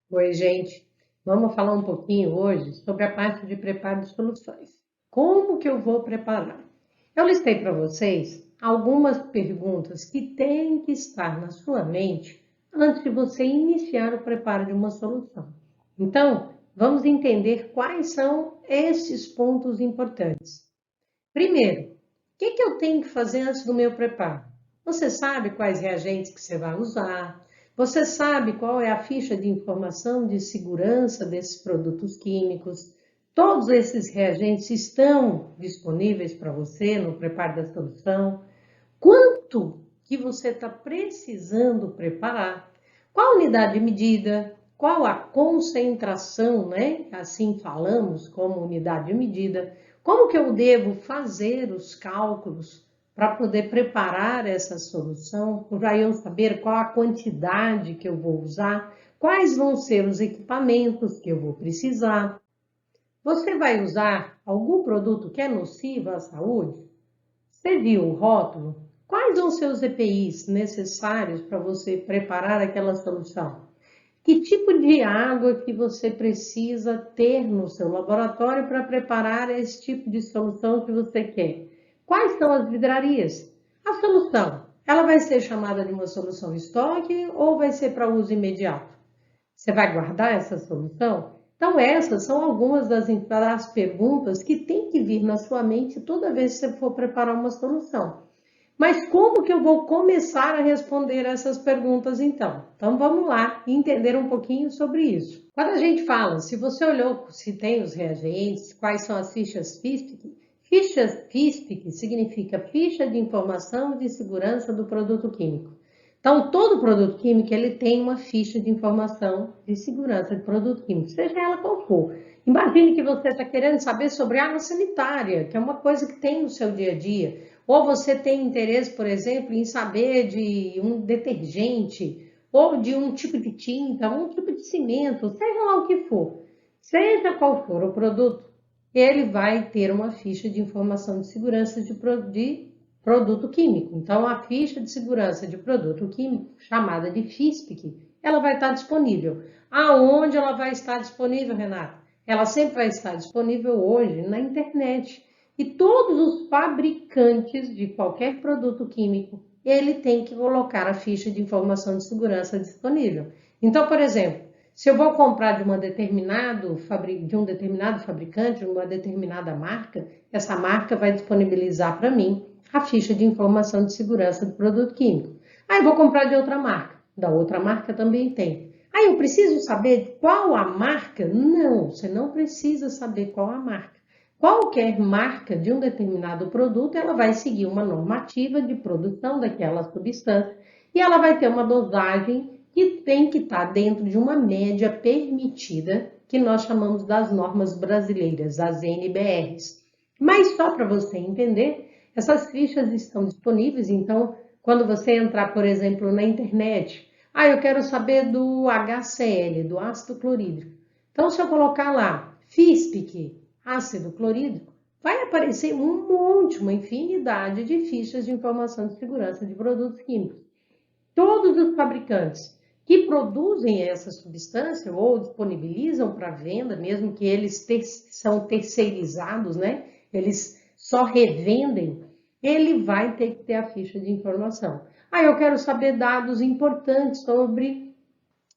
Oi, gente. Vamos falar um pouquinho hoje sobre a parte de preparo de soluções. Como que eu vou preparar? Eu listei para vocês algumas perguntas que têm que estar na sua mente antes de você iniciar o preparo de uma solução. Então, vamos entender quais são esses pontos importantes. Primeiro, o que eu tenho que fazer antes do meu preparo? Você sabe quais reagentes que você vai usar? Você sabe qual é a ficha de informação de segurança desses produtos químicos? Todos esses reagentes estão disponíveis para você no preparo da solução? Quanto que você está precisando preparar? Qual a unidade de medida? Qual a concentração, né? Assim falamos como unidade de medida. Como que eu devo fazer os cálculos para poder preparar essa solução? Para eu saber qual a quantidade que eu vou usar? Quais vão ser os equipamentos que eu vou precisar? Você vai usar algum produto que é nocivo à saúde? Você viu o rótulo? Quais são os seus EPIs necessários para você preparar aquela solução? Que tipo de água que você precisa ter no seu laboratório para preparar esse tipo de solução que você quer? Quais são as vidrarias? A solução, ela vai ser chamada de uma solução estoque ou vai ser para uso imediato? Você vai guardar essa solução? Então, essas são algumas das perguntas que tem que vir na sua mente toda vez que você for preparar uma solução. Mas como que eu vou começar a responder essas perguntas então? Então vamos lá entender um pouquinho sobre isso. Quando a gente fala, se você olhou se tem os reagentes, quais são as fichas FISPIC? Fichas FISPIC significa ficha de informação de segurança do produto químico. Então, todo produto químico ele tem uma ficha de informação de segurança de produto químico, seja ela qual for. Imagine que você está querendo saber sobre água sanitária, que é uma coisa que tem no seu dia a dia. Ou você tem interesse, por exemplo, em saber de um detergente, ou de um tipo de tinta, um tipo de cimento, seja lá o que for. Seja qual for o produto, ele vai ter uma ficha de informação de segurança de produto químico. Então, a ficha de segurança de produto químico, chamada de FISPIC, ela vai estar disponível. Aonde ela vai estar disponível, Renata? Ela sempre vai estar disponível hoje na internet. E todos os fabricantes de qualquer produto químico, ele tem que colocar a ficha de informação de segurança disponível. Então, por exemplo, se eu vou comprar de um determinado fabricante, de uma determinada marca, essa marca vai disponibilizar para mim a ficha de informação de segurança do produto químico. Aí eu vou comprar de outra marca, da outra marca também tem. Aí eu preciso saber qual a marca? Não, você não precisa saber qual a marca. Qualquer marca de um determinado produto, ela vai seguir uma normativa de produção daquela substância e ela vai ter uma dosagem que tem que estar dentro de uma média permitida, que nós chamamos das normas brasileiras, as NBRs. Mas só para você entender, essas fichas estão disponíveis, então, quando você entrar, por exemplo, na internet, eu quero saber do HCl, do ácido clorídrico. Então, se eu colocar lá FISPIC, ácido clorídrico, vai aparecer um monte, uma infinidade de fichas de informação de segurança de produtos químicos. Todos os fabricantes que produzem essa substância ou disponibilizam para venda, mesmo que eles são terceirizados, né? Eles só revendem, ele vai ter que ter a ficha de informação. Eu quero saber dados importantes sobre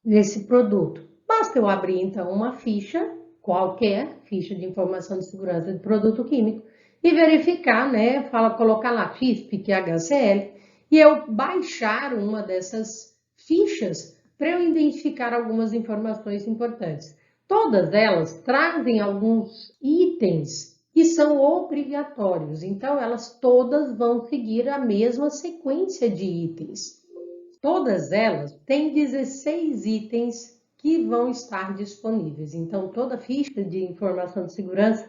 esse produto. Basta eu abrir, então, uma ficha, qualquer ficha de informação de segurança de produto químico, e verificar, né? Colocar lá FISPIC, HCl, e eu baixar uma dessas fichas para eu identificar algumas informações importantes. Todas elas trazem alguns itens que são obrigatórios, então elas todas vão seguir a mesma sequência de itens. Todas elas têm 16 itens que vão estar disponíveis. Então, toda ficha de informação de segurança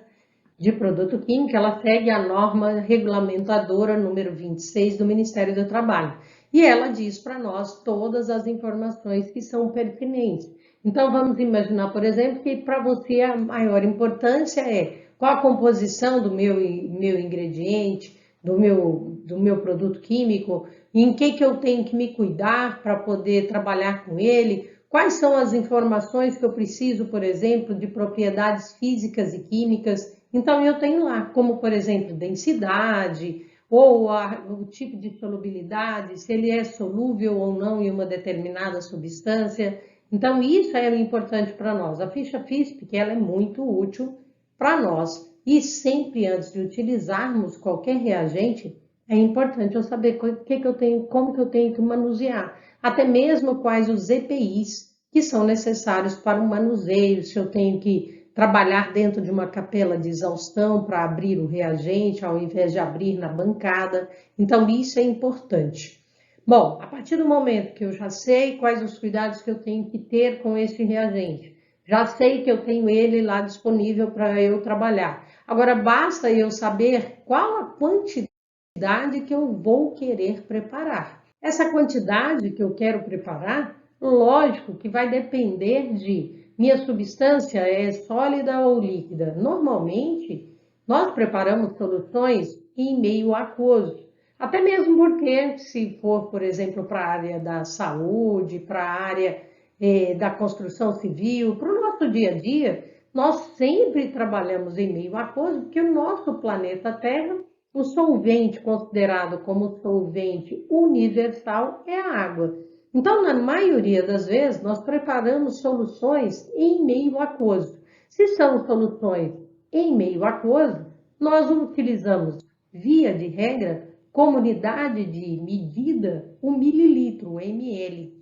de produto químico, ela segue a norma regulamentadora número 26 do Ministério do Trabalho. E ela diz para nós todas as informações que são pertinentes. Então, vamos imaginar, por exemplo, que para você a maior importância é qual a composição do meu ingrediente, do meu produto químico, em que eu tenho que me cuidar para poder trabalhar com ele, Quais são as informações que eu preciso, por exemplo, de propriedades físicas e químicas? Então, eu tenho lá, como, por exemplo, densidade, ou o tipo de solubilidade, se ele é solúvel ou não em uma determinada substância. Então, isso é importante para nós. A ficha FISP, ela é muito útil para nós. E sempre antes de utilizarmos qualquer reagente, é importante eu saber que eu tenho, como que eu tenho que manusear. Até mesmo quais os EPIs que são necessários para o manuseio, se eu tenho que trabalhar dentro de uma capela de exaustão para abrir o reagente, ao invés de abrir na bancada. Então, isso é importante. Bom, a partir do momento que eu já sei quais os cuidados que eu tenho que ter com esse reagente, já sei que eu tenho ele lá disponível para eu trabalhar. Agora, basta eu saber qual a quantidade que eu vou querer preparar. Essa quantidade que eu quero preparar, lógico que vai depender de minha substância é sólida ou líquida. Normalmente, nós preparamos soluções em meio aquoso. Até mesmo porque, se for, por exemplo, para a área da saúde, para a área da construção civil, para o nosso dia a dia, nós sempre trabalhamos em meio aquoso, porque o nosso planeta Terra, o solvente considerado como solvente universal é a água. Então, na maioria das vezes, nós preparamos soluções em meio aquoso. Se são soluções em meio aquoso, nós utilizamos, via de regra, como unidade de medida, o mililitro, o ml.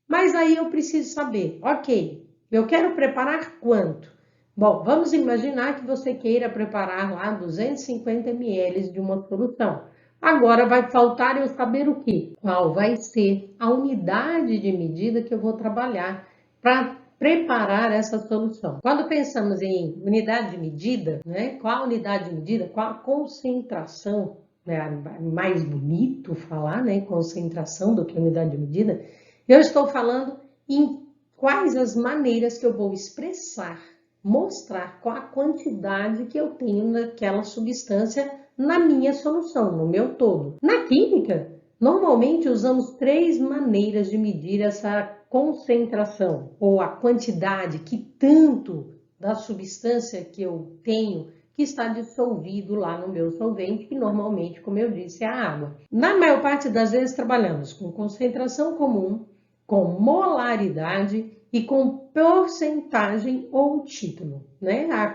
Mas aí eu preciso saber, ok, eu quero preparar quanto? Bom, vamos imaginar que você queira preparar lá 250 ml de uma solução. Agora vai faltar eu saber o quê? Qual vai ser a unidade de medida que eu vou trabalhar para preparar essa solução. Quando pensamos em unidade de medida, né? Qual a unidade de medida? Qual a concentração? É mais bonito falar, né? Concentração do que unidade de medida. Eu estou falando em quais as maneiras que eu vou expressar, mostrar qual a quantidade que eu tenho naquela substância na minha solução, no meu todo. Na química, normalmente usamos 3 maneiras de medir essa concentração ou a quantidade que tanto da substância que eu tenho que está dissolvido lá no meu solvente, que normalmente, como eu disse, é a água. Na maior parte das vezes trabalhamos com concentração comum, com molaridade e com porcentagem ou título, né? A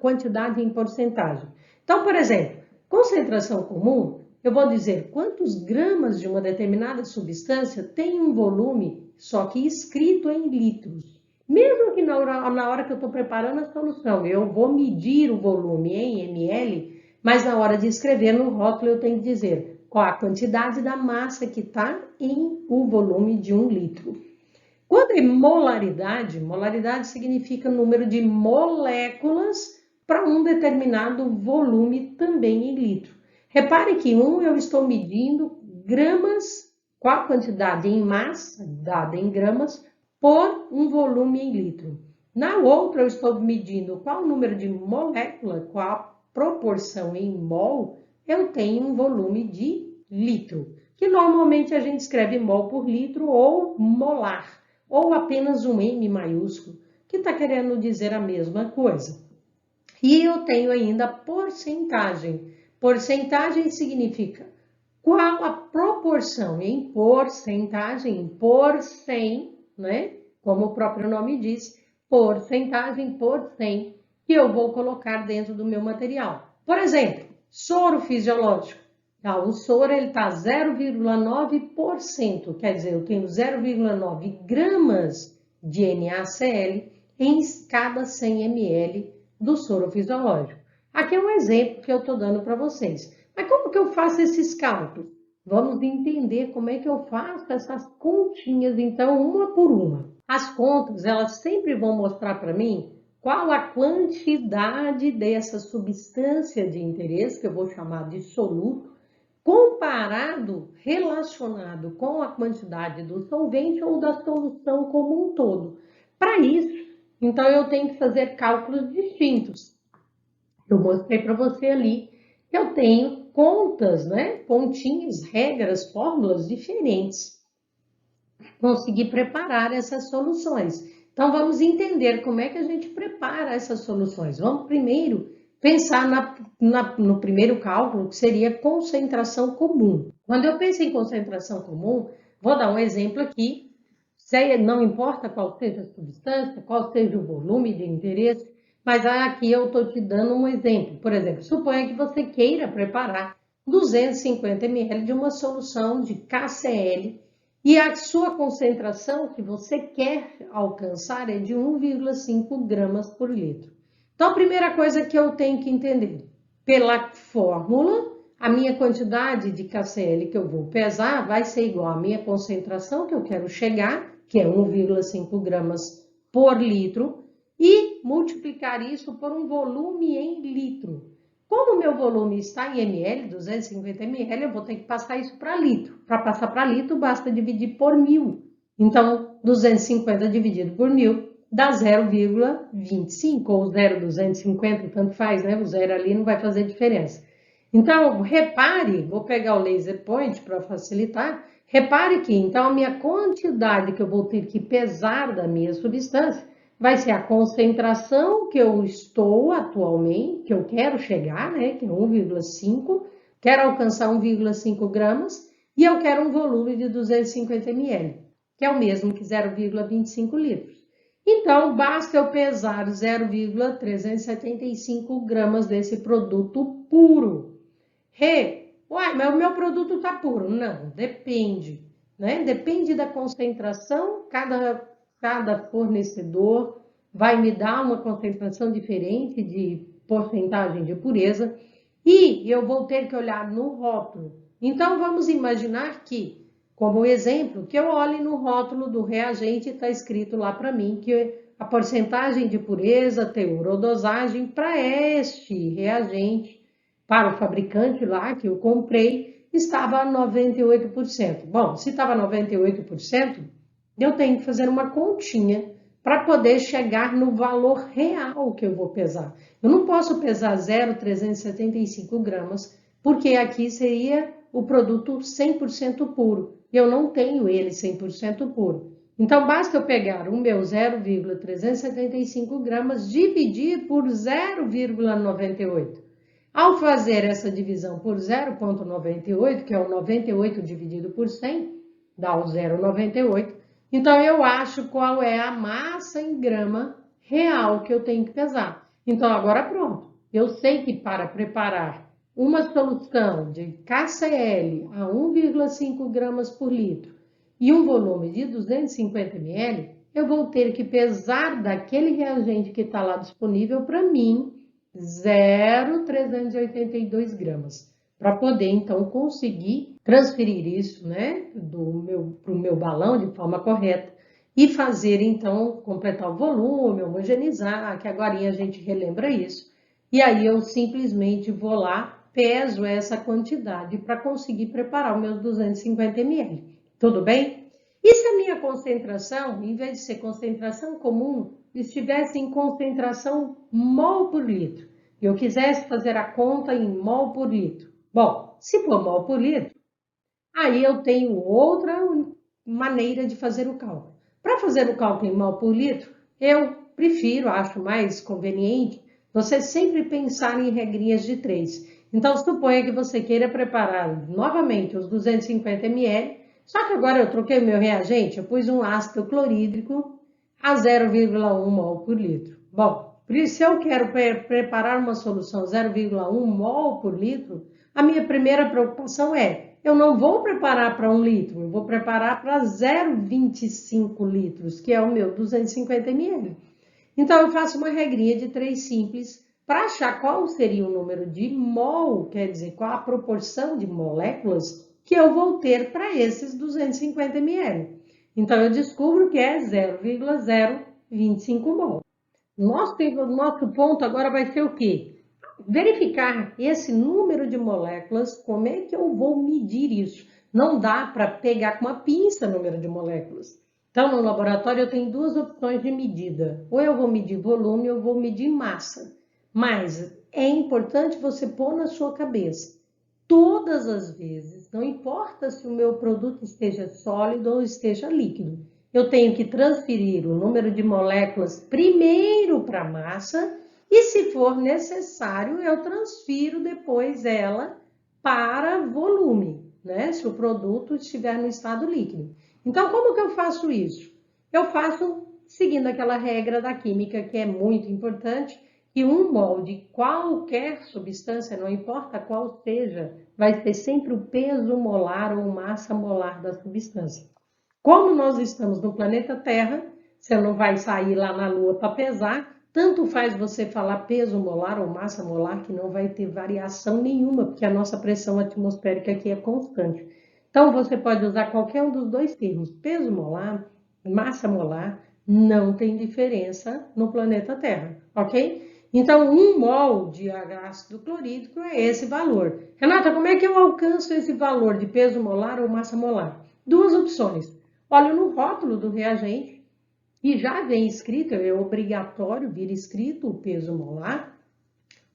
quantidade em porcentagem. Então, por exemplo, concentração comum, eu vou dizer quantos gramas de uma determinada substância tem um volume, só que escrito em litros. Mesmo que na hora que eu estou preparando a solução, eu vou medir o volume em ml, mas na hora de escrever no rótulo eu tenho que dizer qual a quantidade da massa que está em o volume de 1 litro. Quando é molaridade, molaridade significa número de moléculas para um determinado volume também em litro. Repare que eu estou medindo gramas, qual a quantidade em massa, dada em gramas, por um volume em litro. Na outra, eu estou medindo qual o número de molécula, qual a proporção em mol, eu tenho um volume de litro, que normalmente a gente escreve mol por litro ou molar, ou apenas um M maiúsculo, que está querendo dizer a mesma coisa. E eu tenho ainda porcentagem. Porcentagem significa qual a proporção em porcentagem, por 100, né? Como o próprio nome diz, porcentagem por 100 que eu vou colocar dentro do meu material. Por exemplo, soro fisiológico. O soro está 0,9%, quer dizer, eu tenho 0,9 gramas de NaCl em cada 100 ml do soro fisiológico. Aqui é um exemplo que eu estou dando para vocês. Mas como que eu faço esses cálculos? Vamos entender como é que eu faço essas continhas, então, uma por uma. As contas, elas sempre vão mostrar para mim qual a quantidade dessa substância de interesse, que eu vou chamar de soluto, comparado, relacionado com a quantidade do solvente ou da solução como um todo. Para isso, então, eu tenho que fazer cálculos distintos. Eu mostrei para você ali que eu tenho contas, né? Continhas, regras, fórmulas diferentes. conseguir preparar essas soluções. Então, vamos entender como é que a gente prepara essas soluções. Vamos primeiro pensar no primeiro cálculo, que seria concentração comum. Quando eu penso em concentração comum, vou dar um exemplo aqui. Não importa qual seja a substância, qual seja o volume de interesse, mas aqui eu estou te dando um exemplo. Por exemplo, suponha que você queira preparar 250 ml de uma solução de KCl e a sua concentração que você quer alcançar é de 1,5 gramas por litro. Então, a primeira coisa que eu tenho que entender, pela fórmula, a minha quantidade de KCl que eu vou pesar vai ser igual à minha concentração que eu quero chegar, que é 1,5 gramas por litro, e multiplicar isso por um volume em litro. Como o meu volume está em ml, 250 ml, eu vou ter que passar isso para litro. Para passar para litro, basta dividir por 1000. Então, 250 dividido por 1000 dá 0,25 ou 0,250, tanto faz, né? O zero ali não vai fazer diferença. Então, repare, vou pegar o laser point para facilitar, repare que, então, a minha quantidade que eu vou ter que pesar da minha substância vai ser a concentração que eu estou atualmente, que eu quero chegar, né, que é 1,5, quero alcançar 1,5 gramas, e eu quero um volume de 250 ml, que é o mesmo que 0,25 litros. Então, basta eu pesar 0,375 gramas desse produto puro. Uai, mas o meu produto está puro. Não, depende, né? Depende da concentração, cada fornecedor vai me dar uma concentração diferente de porcentagem de pureza e eu vou ter que olhar no rótulo. Então, vamos imaginar que, como exemplo, que eu olhe no rótulo do reagente e está escrito lá para mim que a porcentagem de pureza, teor ou dosagem para este reagente, para o fabricante lá que eu comprei, estava 98%. Bom, se estava 98%, eu tenho que fazer uma continha para poder chegar no valor real que eu vou pesar. Eu não posso pesar 0,375 gramas, porque aqui seria o produto 100% puro. Eu não tenho ele 100% puro. Então, basta eu pegar o meu 0,375 gramas, dividir por 0,98. Ao fazer essa divisão por 0,98, que é o 98 dividido por 100, dá o 0,98. Então, eu acho qual é a massa em grama real que eu tenho que pesar. Então, agora pronto. Eu sei que para preparar uma solução de KCl a 1,5 gramas por litro e um volume de 250 ml, eu vou ter que pesar daquele reagente que está lá disponível para mim 0,382 gramas, para poder então conseguir transferir isso, né, para o meu balão de forma correta e fazer então completar o volume, homogeneizar, que agora a gente relembra isso, e aí eu simplesmente vou lá, peso essa quantidade para conseguir preparar os meus 250 ml. Tudo bem? E se a minha concentração, em vez de ser concentração comum, estivesse em concentração mol por litro? Eu quisesse fazer a conta em mol por litro. Bom, se for mol por litro, aí eu tenho outra maneira de fazer o cálculo. Para fazer o cálculo em mol por litro, eu prefiro, acho mais conveniente, você sempre pensar em regrinhas de 3. Então, suponha que você queira preparar novamente os 250 ml, só que agora eu troquei o meu reagente, eu pus um ácido clorídrico a 0,1 mol por litro. Bom, se eu quero preparar uma solução 0,1 mol por litro, a minha primeira preocupação é, eu não vou preparar para 1 litro, eu vou preparar para 0,25 litros, que é o meu 250 ml. Então, eu faço uma regrinha de 3 simples para achar qual seria o número de mol, quer dizer, qual a proporção de moléculas que eu vou ter para esses 250 ml. Então, eu descubro que é 0,025 mol. Nosso ponto agora vai ser o quê? Verificar esse número de moléculas, como é que eu vou medir isso? Não dá para pegar com uma pinça o número de moléculas. Então, no laboratório eu tenho duas opções de medida. Ou eu vou medir volume ou eu vou medir massa. Mas é importante você pôr na sua cabeça. todas as vezes, não importa se o meu produto esteja sólido ou esteja líquido, eu tenho que transferir o número de moléculas primeiro para a massa e, se for necessário, eu transfiro depois ela para volume, né? Se o produto estiver no estado líquido. Então, como que eu faço isso? Eu faço seguindo aquela regra da química que é muito importante, que um mol de qualquer substância, não importa qual seja, vai ter sempre o peso molar ou massa molar da substância. Como nós estamos no planeta Terra, você não vai sair lá na Lua para pesar, tanto faz você falar peso molar ou massa molar, que não vai ter variação nenhuma, porque a nossa pressão atmosférica aqui é constante. Então, você pode usar qualquer um dos dois termos, peso molar, massa molar, não tem diferença no planeta Terra, ok? Então, 1 mol de ácido clorídrico é esse valor. Renata, como é que eu alcanço esse valor de peso molar ou massa molar? Duas opções. Olho no rótulo do reagente e já vem escrito, é obrigatório vir escrito o peso molar,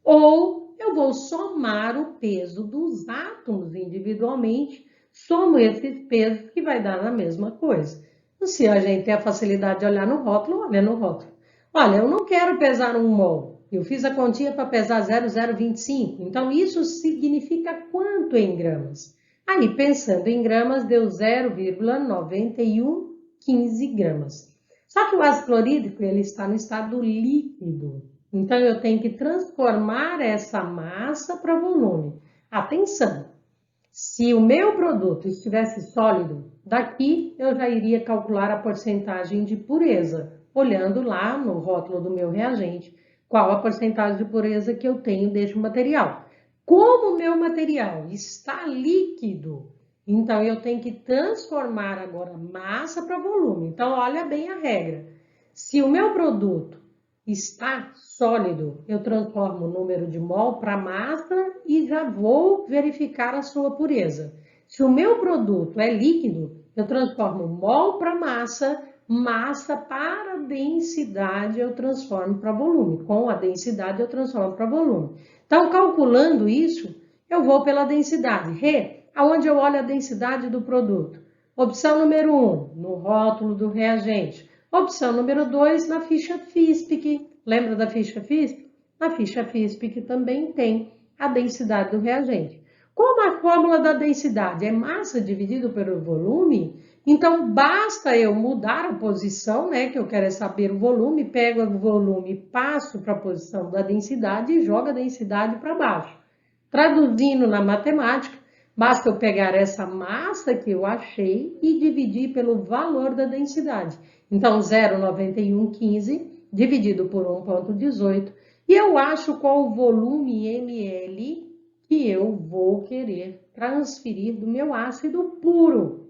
ou eu vou somar o peso dos átomos individualmente, somo esses pesos que vai dar a mesma coisa. Se a gente tem a facilidade de olhar no rótulo, olha no rótulo. Olha, eu não quero pesar 1 mol, eu fiz a continha para pesar 0,025, então isso significa quanto em gramas? Aí, pensando em gramas, deu 0,9115 gramas. Só que o ácido clorídrico ele está no estado líquido. Então, eu tenho que transformar essa massa para volume. Atenção! Se o meu produto estivesse sólido, daqui eu já iria calcular a porcentagem de pureza, olhando lá no rótulo do meu reagente, qual a porcentagem de pureza que eu tenho deste material. Como o meu material está líquido, então eu tenho que transformar agora massa para volume. Então, olha bem a regra. Se o meu produto está sólido, eu transformo o número de mol para massa e já vou verificar a sua pureza. Se o meu produto é líquido, eu transformo mol para massa, massa para densidade eu transformo para volume. Com a densidade eu transformo para volume. Então, calculando isso, eu vou pela densidade. Aonde eu olho a densidade do produto? Opção número 1, no rótulo do reagente. Opção número 2, na ficha FISPIC. Lembra da ficha FISPIC? Na ficha FISPIC também tem a densidade do reagente. Como a fórmula da densidade é massa dividido pelo volume, então basta eu mudar a posição, né, que eu quero saber o volume, pego o volume, passo para a posição da densidade e jogo a densidade para baixo. Traduzindo na matemática, basta eu pegar essa massa que eu achei e dividir pelo valor da densidade. Então, 0,9115 dividido por 1,18 e eu acho qual o volume ml que eu vou querer transferir do meu ácido puro.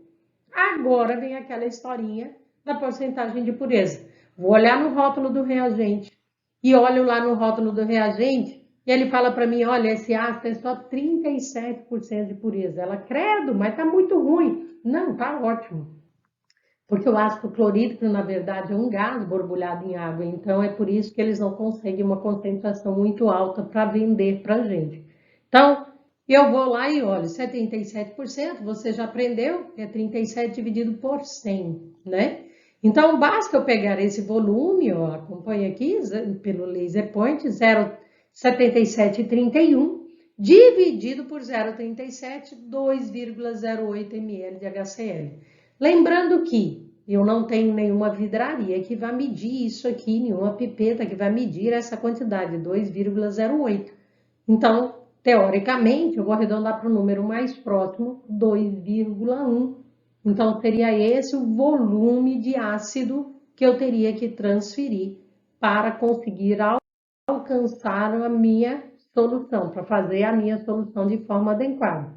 Agora vem aquela historinha da porcentagem de pureza. Vou olhar no rótulo do reagente e olho lá no rótulo do reagente e ele fala para mim, olha, esse ácido é só 37% de pureza. Ela, credo, mas tá muito ruim. Não, tá ótimo. Porque o ácido clorídrico, na verdade, é um gás borbulhado em água. Então, é por isso que eles não conseguem uma concentração muito alta para vender para a gente. Então, eu vou lá e olho, 77%, você já aprendeu, é 37 dividido por 100, né? Então, basta eu pegar esse volume, ó, acompanha aqui, pelo laser point, 0,7731, dividido por 0,37, 2,08 ml de HCl. Lembrando que eu não tenho nenhuma vidraria que vai medir isso aqui, nenhuma pipeta que vai medir essa quantidade, 2,08. Então, teoricamente, eu vou arredondar para o número mais próximo, 2,1. Então, seria esse o volume de ácido que eu teria que transferir para conseguir alcançar a minha solução, para fazer a minha solução de forma adequada.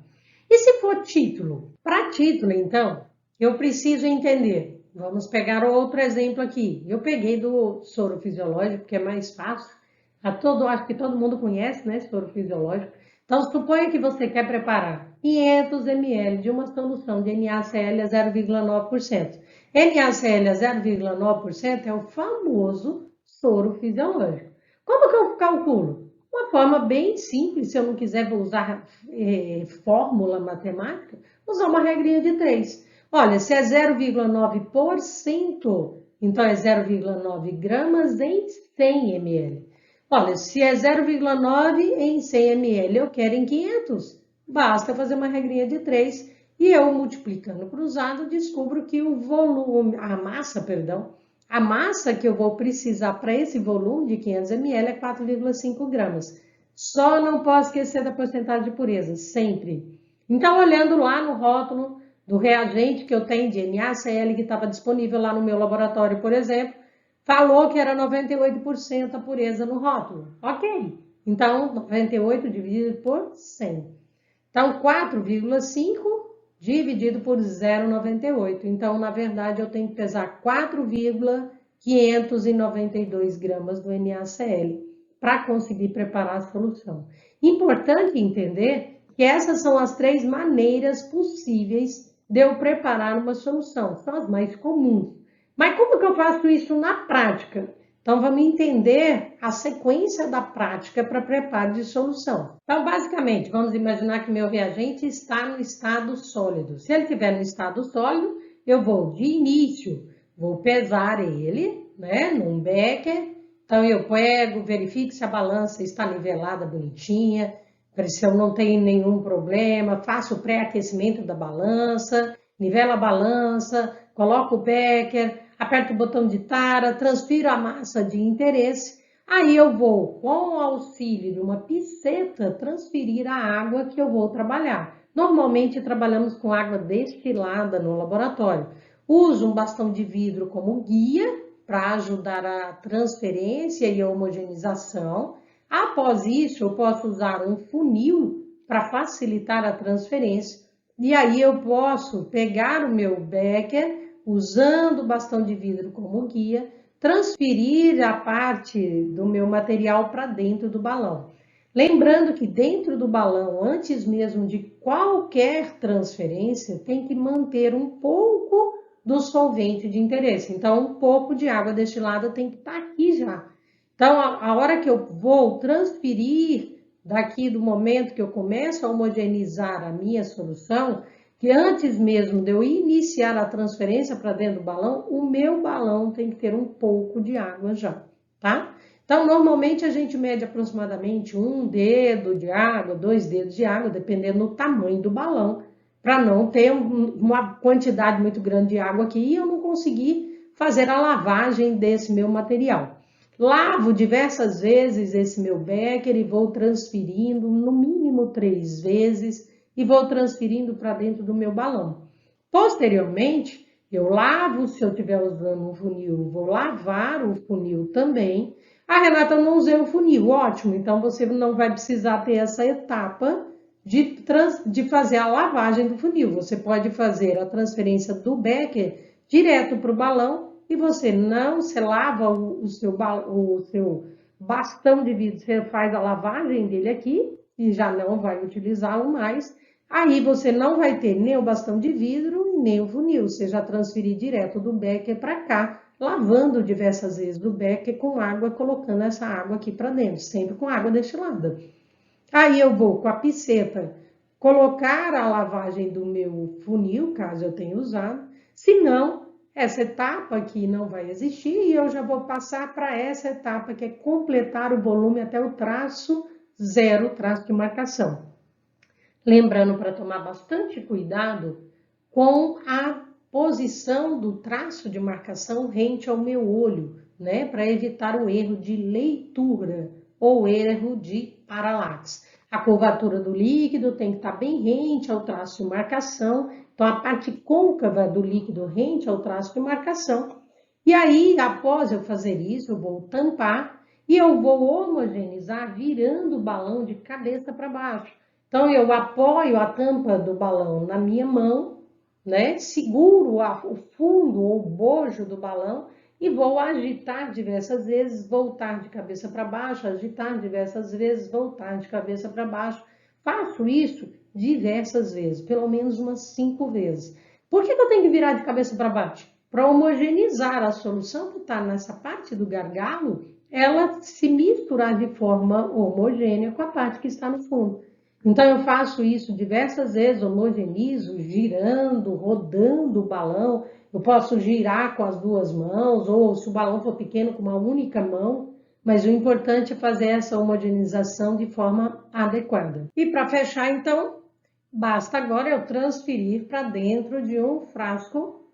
E se for título? Para título, então, eu preciso entender. Vamos pegar outro exemplo aqui. Eu peguei do soro fisiológico, que é mais fácil. Acho que todo mundo conhece, né, soro fisiológico. Então, suponha que você quer preparar 500 ml de uma solução de NaCl a 0,9%. NaCl a 0,9% é o famoso soro fisiológico. Como que eu calculo? Uma forma bem simples, se eu não quiser vou usar fórmula matemática, usar uma regrinha de 3. Olha, se é 0,9%, então é 0,9 gramas em 100 ml. Olha, se é 0,9 em 100 ml, eu quero em 500. Basta fazer uma regrinha de 3 e eu multiplicando cruzado descubro que o volume, a massa que eu vou precisar para esse volume de 500 ml é 4,5 gramas. Só não posso esquecer da porcentagem de pureza, sempre. Então, olhando lá no rótulo do reagente que eu tenho de NaCl, que estava disponível lá no meu laboratório, por exemplo, falou que era 98% a pureza no rótulo. Ok. Então, 98 dividido por 100. Então, 4,5 dividido por 0,98. Então, na verdade, eu tenho que pesar 4,592 gramas do NaCl para conseguir preparar a solução. Importante entender que essas são as 3 maneiras possíveis de eu preparar uma solução. São as mais comuns. Mas como que eu faço isso na prática? Então, vamos entender a sequência da prática para preparo de solução. Então, basicamente, vamos imaginar que meu reagente está no estado sólido. Se ele estiver no estado sólido, eu vou, de início, vou pesar ele, né, num becker. Então, eu pego, verifico se a balança está nivelada bonitinha, se eu não tenho nenhum problema, faço o pré-aquecimento da balança, nivelo a balança, coloco o becker, aperto o botão de tara, transfiro a massa de interesse, aí eu vou, com o auxílio de uma piceta, transferir a água que eu vou trabalhar. Normalmente trabalhamos com água destilada no laboratório. Uso um bastão de vidro como guia para ajudar a transferência e a homogeneização. Após isso, eu posso usar um funil para facilitar a transferência. E aí eu posso pegar o meu becker, usando o bastão de vidro como guia, transferir a parte do meu material para dentro do balão. Lembrando que dentro do balão, antes mesmo de qualquer transferência, tem que manter um pouco do solvente de interesse. Então, um pouco de água destilada tem que estar aqui já. Então, a hora que eu vou transferir daqui do momento que eu começo a homogeneizar a minha solução, que antes mesmo de eu iniciar a transferência para dentro do balão, o meu balão tem que ter um pouco de água já, tá? Então, normalmente a gente mede aproximadamente 1 dedo de água, 2 dedos de água, dependendo do tamanho do balão, para não ter uma quantidade muito grande de água aqui e eu não conseguir fazer a lavagem desse meu material. Lavo diversas vezes esse meu becker e vou transferindo, no mínimo 3 vezes, e vou transferindo para dentro do meu balão. Posteriormente, eu lavo, se eu estiver usando um funil, vou lavar o funil também. Ah, Renata, eu não usei o funil, ótimo, então você não vai precisar ter essa etapa de fazer a lavagem do funil. Você pode fazer a transferência do becker direto para o balão e você lava o seu bastão de vidro, você faz a lavagem dele aqui e já não vai utilizá-lo mais. Aí você não vai ter nem o bastão de vidro e nem o funil, você já transferir direto do becker para cá, lavando diversas vezes do becker com água, colocando essa água aqui para dentro, sempre com água destilada. Aí eu vou com a piceta colocar a lavagem do meu funil, caso eu tenha usado, se não, essa etapa aqui não vai existir e eu já vou passar para essa etapa que é completar o volume até o traço zero, traço de marcação. Lembrando para tomar bastante cuidado com a posição do traço de marcação rente ao meu olho, né? Para evitar o erro de leitura ou erro de paralaxe. A curvatura do líquido tem que estar bem rente ao traço de marcação, então a parte côncava do líquido rente ao traço de marcação. E aí, após eu fazer isso, eu vou tampar e eu vou homogeneizar virando o balão de cabeça para baixo. Então, eu apoio a tampa do balão na minha mão, né? Seguro o fundo ou o bojo do balão e vou agitar diversas vezes, voltar de cabeça para baixo, agitar diversas vezes, voltar de cabeça para baixo. Faço isso diversas vezes, pelo menos umas 5 vezes. Por que eu tenho que virar de cabeça para baixo? Para homogeneizar a solução que está nessa parte do gargalo ela se misturar de forma homogênea com a parte que está no fundo. Então, eu faço isso diversas vezes, homogenizo, girando, rodando o balão. Eu posso girar com as duas mãos, ou se o balão for pequeno, com uma única mão, mas o importante é fazer essa homogeneização de forma adequada. E para fechar, então, basta agora eu transferir para dentro de um frasco,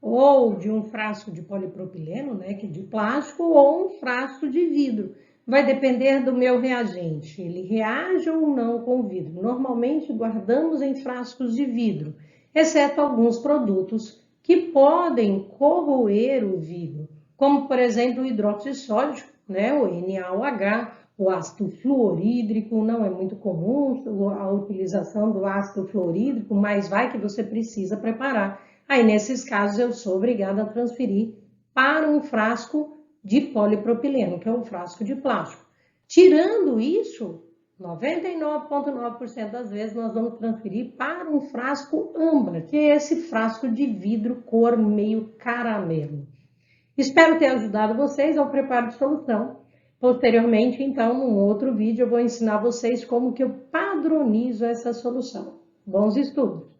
ou de um frasco de polipropileno, né, que é de plástico, ou um frasco de vidro. Vai depender do meu reagente, ele reage ou não com o vidro. Normalmente guardamos em frascos de vidro, exceto alguns produtos que podem corroer o vidro, como por exemplo o hidróxido de sódio, né, o NaOH, o ácido fluorídrico. Não é muito comum a utilização do ácido fluorídrico, mas vai que você precisa preparar. Aí, nesses casos, eu sou obrigada a transferir para um frasco de polipropileno, que é um frasco de plástico. Tirando isso, 99,9% das vezes nós vamos transferir para um frasco âmbar, que é esse frasco de vidro cor meio caramelo. Espero ter ajudado vocês ao preparo de solução. Posteriormente, então, num outro vídeo, eu vou ensinar vocês como que eu padronizo essa solução. Bons estudos!